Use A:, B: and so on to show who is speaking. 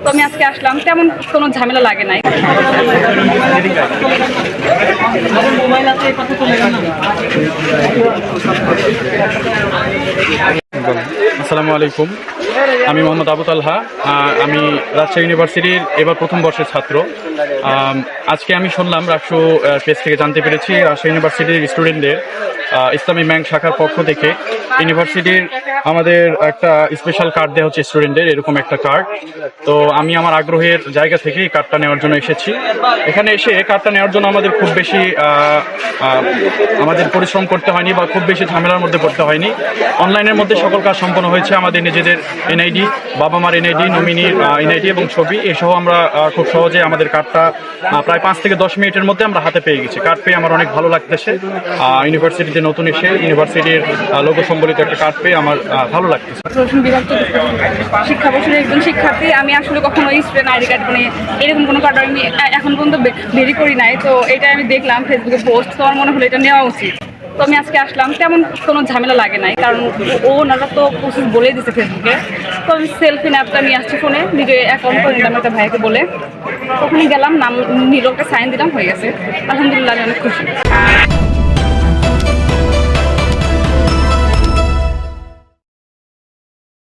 A: তো আমি আজকে আসলাম, তেমন কোনো ঝামেলা লাগে নাই।
B: আসসালামু আলাইকুম, আমি মোহাম্মদ আবু তালহা। আমি রাজশাহী ইউনিভার্সিটির এবার প্রথম বর্ষের ছাত্র। আজকে আমি শুনলাম রাকসু পেজ থেকে জানতে পেরেছি রাজশাহী ইউনিভার্সিটির স্টুডেন্টদের ইসলামী ব্যাংক শাখার পক্ষ থেকে ইউনিভার্সিটির আমাদের একটা স্পেশাল কার্ড দেওয়া হচ্ছে স্টুডেন্টদের, এরকম একটা কার্ড। তো আমি আমার আগ্রহের জায়গা থেকে এই কার্ডটা নেওয়ার জন্য এসেছি। এখানে এসে কার্ডটা নেওয়ার জন্য আমাদের খুব বেশি আমাদের পরিশ্রম করতে হয়নি বা খুব বেশি ঝামেলার মধ্যে পড়তে হয়নি। অনলাইনের মধ্যে সকল কাজ সম্পন্ন হয়েছে। আমাদের নিজেদের এনআইডি, বাবা মার এনআইডি, নমিনির এনআইডি এবং ছবি এসহ আমরা খুব সহজে আমাদের কার্ডটা প্রায় 5 থেকে 10 মিনিটের মধ্যে আমরা হাতে পেয়ে গেছি। কার্ড পেয়ে আমার অনেক ভালো লাগতেছে। ইউনিভার্সিটিতে নতুন এসে ইউনিভার্সিটির লোগো সম্বলিত একটা কার্ড পেয়ে আমার ভালো লাগতেছে।
A: শিক্ষাবর্ষের একজন শিক্ষার্থী, আমি আসলে কখনো স্টুডেন্ট আইডি কার্ড মানে এরকম কোনো কার্ড আমি এখন পর্যন্ত বেরি করি নাই। তো এটা আমি দেখলাম ফেসবুকে পোস্ট, তো আমার মনে হলো এটা নেওয়া উচিত। তো আমি আজকে আসলাম, তেমন কোনো ঝামেলা লাগে নাই, কারণ ওনারা তো প্রসেস বলে দিচ্ছে ফেসবুকে। তো আমি সেলফি ন্যাপটা নিয়ে আসছি ফোনে, নিজে অ্যাকাউন্ট করে নিলাম একটা ভাইকে বলে। ওখানে গেলাম, নাম নিল, একটা সাইন দিলাম, হয়ে গেছে। আলহামদুলিল্লাহ, আমি অনেক খুশি।